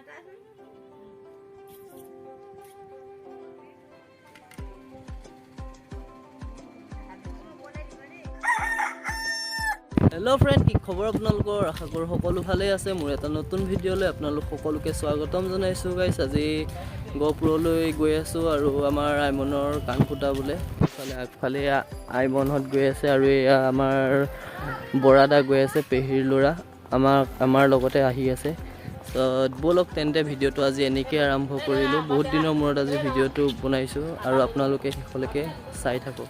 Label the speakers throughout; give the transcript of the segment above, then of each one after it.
Speaker 1: hello friend की खबर आपनालोকৰ आशा कৰো সকলো ভালে আছে মোৰ এটা নতুন ভিডিঅলৈ আপোনালোক সকলোকে স্বাগতম জনাইছো গাইস আজি গহপুৰলৈ গৈ আছো আৰু আমাৰ আইমনৰ কাণ ফুটা বুলে ইফালে আগফালে আইমনহত গৈ আছে আৰু এয়া আমাৰ বৰাদা গৈ আছে পেহিৰ লৰা আমাৰ লগতে আহি আছে তো বলক তেন্তে ভিডিঅটো আজি এনেকৈ আৰম্ভ কৰিলো বহুত দিনৰ মূৰত আজি ভিডিঅটো বনাইছো আৰু আপোনালোকে শেষলৈকে চাই থাকক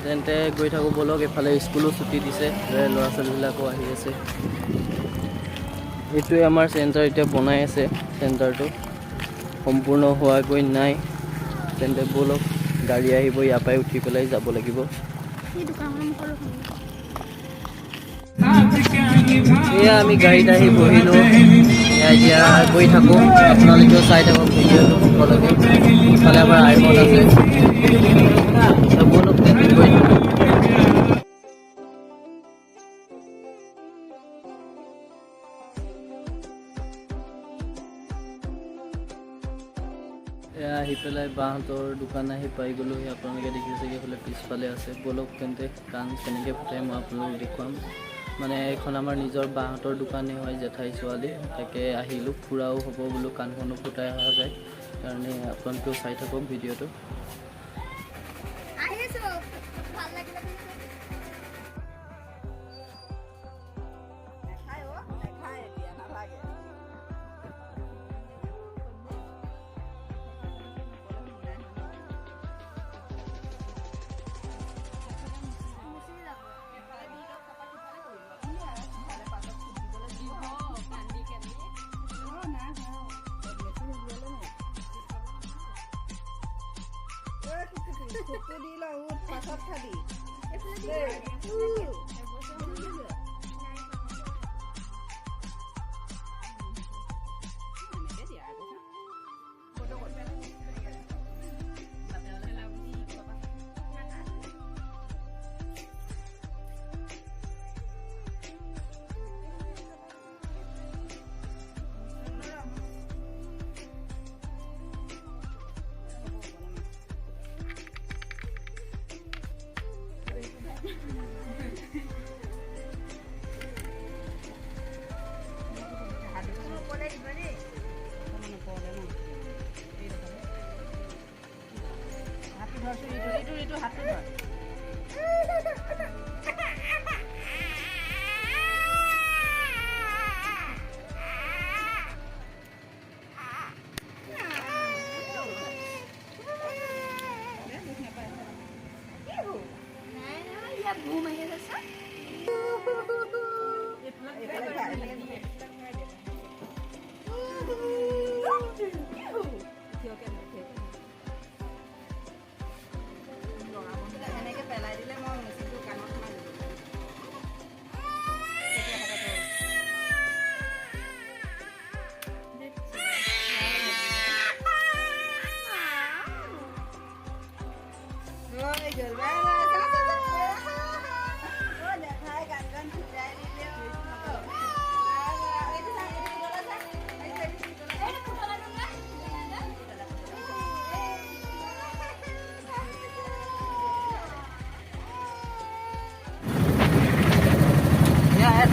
Speaker 1: তেন্তে গৈ থাকো বলক এফালে স্কুলো ছুটি দিছে ল'ৰা ছোৱালীবিলাকো আহি আছে এইটোৱে আমাৰ চেণ্টাৰ এতিয়া বনাই আছে চেণ্টাৰটো সম্পূৰ্ণ হোৱাগৈ নাই তেন্তে বলক গাড়ী আহিব ইয়াৰ পৰাই উঠি পেলাই যাব লাগিব এয়া আমি গাড়ীত আহি বহিলোঁ এতিয়া গৈ থাকোঁ আপোনালোকেও চাই থাকক ভিডিঅ'টো সকলোকে ইফালে আমাৰ আইমন আছে বলক তেন্তে গৈ থাকোঁ এয়া আহি পেলাই বাহঁতৰ দোকান আহি পাই গ'লোঁ আপোনালোকে দেখিছে এইফালে পিছফালে আছে বলক তেন্তে কাণ কেনেকৈ ফুটাই মই আপোনালোকক দেখুৱাম মানে এখন আমাৰ নিজৰ বাহঁতৰ দোকানেই হয় জেঠাই ছোৱালী তাকে আহিলোঁ ফুৰাও হ'ব বোলো কাণখনো ফুটাই অহা যায় কাৰণে আপোনালোকেও চাই থাকক ভিডিঅ'টো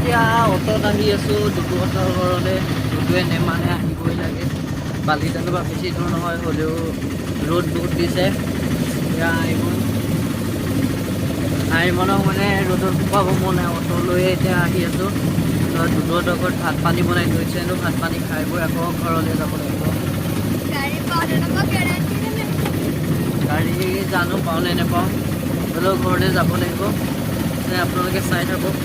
Speaker 1: এতিয়া অটত আহি আছোঁ দুটুহঁতৰ ঘৰলৈ দুটুৱে নেমানে আহিবই লাগে বালিজানৰ পৰা বেছি দূৰ নহয় হ'লেও ৰ'দ বহুত দিছে এতিয়া আইমনক মানে ৰ'দত শুকাব মন নাই অটলৈয়ে এতিয়া আহি আছোঁ দুটুহঁতৰ ঘৰত ভাত পানী বনাই থৈছে ভাত পানী খাই বৈ আকৌ ঘৰলৈ যাব লাগিব গাড়ী জানো পাওঁ নে নেপাওঁ হ'লেও ঘৰলৈ যাব লাগিব আপোনালোকে চাই থাকক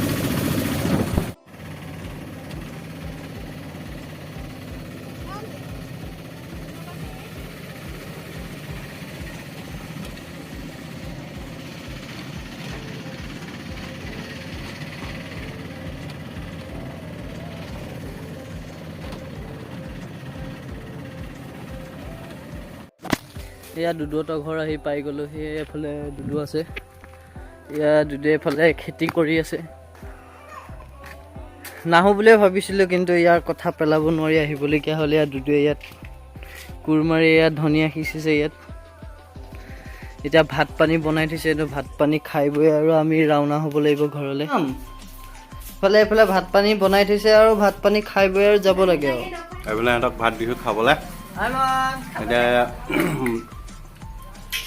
Speaker 1: এয়া দুদুহঁতৰ ঘৰ আহি পাই গ'লোঁ সেই এফালে দুদু আছে এয়া দুধে ফালে খেতি কৰি আছে নাহো বুলিয়ে ভাবিছিলোঁ কিন্তু ইয়াৰ কথা পেলাব নোৱাৰি আহিবলগীয়া হ'লে ইয়াত দুধে ইয়াত কোৰ মাৰি ইয়াত ধনিয়া সিঁচিছে ইয়াত এতিয়া ভাত পানী বনাই থৈছে এইটো ভাত পানী খাই বৈ আৰু আমি ৰাওনা হ'ব লাগিব ঘৰলৈ ফালে এইফালে ভাত পানী বনাই থৈছে আৰু ভাত পানী খাই বৈ আৰু যাব লাগে আৰু
Speaker 2: এইফালে সিহঁতক ভাত দিছোঁ খাবলৈ এতিয়া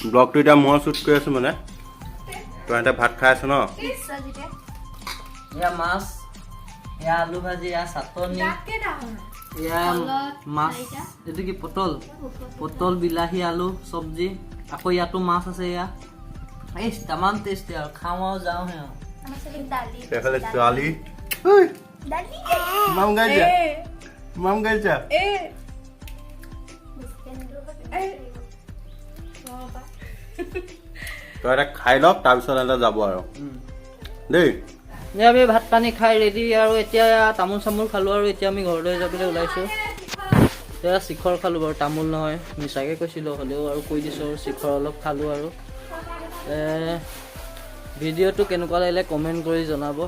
Speaker 2: ব্লগটো এতিয়া মই শ্বুট কৰি আছোঁ মানে তহঁতে ভাত খাই আছ ন
Speaker 1: এয়া মাছ এয়া আলু ভাজি এয়া চাটনি এয়া মাছ এইটো কি পটল বিলাহী আলু চব্জি আকৌ ইয়াতো মাছ আছে এয়া এই তামাম টেষ্টি আৰু খাওঁ আৰু যাওঁহে আৰু
Speaker 2: এইফালে ছোৱালী মাম গাইছা তই এটা খাই লওক তাৰপিছত এটা যাব আৰু দেই
Speaker 1: আমি ভাত পানী খাই ৰেডি আৰু এতিয়া তামোল চামোল খালোঁ আৰু এতিয়া আমি ঘৰলৈ যাবলৈ ওলাইছোঁ এতিয়া শিখৰ খালোঁ বাৰু তামোল নহয় মিছাকৈ কৈছিলোঁ হ'লেও আৰু কৈ দিছোঁ আৰু শিখৰ অলপ খালোঁ আৰু ভিডিঅ'টো কেনেকুৱা লাগিলে কমেণ্ট কৰি জনাব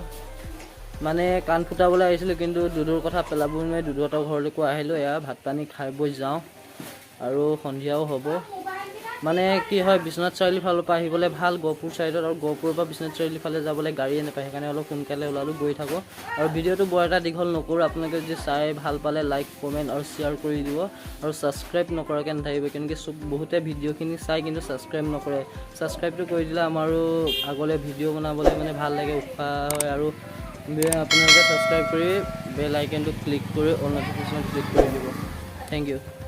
Speaker 1: মানে কাণ ফুটাবলৈ আহিছিলোঁ কিন্তু দুধৰ কথা পেলাব নোৱাৰি দুধহঁতৰ ঘৰলৈকো আহিলোঁ এয়া ভাত পানী খাই বৈ যাওঁ আৰু সন্ধিয়াও হ'ব মানে কি হয় বিশ্বনাথ চাৰিআলিৰ ফালৰ পৰা আহিবলৈ ভাল গহপুৰ ছাইডত আৰু গহপুৰৰ পৰা বিশ্বনাথ চাৰিআলিৰ ফালে যাবলৈ গাড়ীয়ে নাপায় সেইকাৰণে অলপ সোনকালে ওলালোঁ গৈ থাকোঁ আৰু ভিডিঅ'টো বৰ এটা দীঘল নকৰোঁ আপোনালোকে যদি চাই ভাল পালে লাইক কমেণ্ট আৰু শ্বেয়াৰ কৰি দিব আৰু ছাবস্ক্ৰাইব নকৰাকৈ নাথাকিব কেনেকৈ বহুতে ভিডিঅ'খিনি চাই কিন্তু ছাবস্ক্ৰাইব নকৰে ছাবস্ক্ৰাইবটো কৰি দিলে আমাৰো আগলৈ ভিডিঅ' বনাবলৈ মানে ভাল লাগে উৎসাহ হয় আৰু আপোনালোকে ছাবস্ক্ৰাইব কৰি বেল আইকনটো ক্লিক কৰি অল ন'টিফিকেশ্যন ক্লিক কৰি দিব থেংক ইউ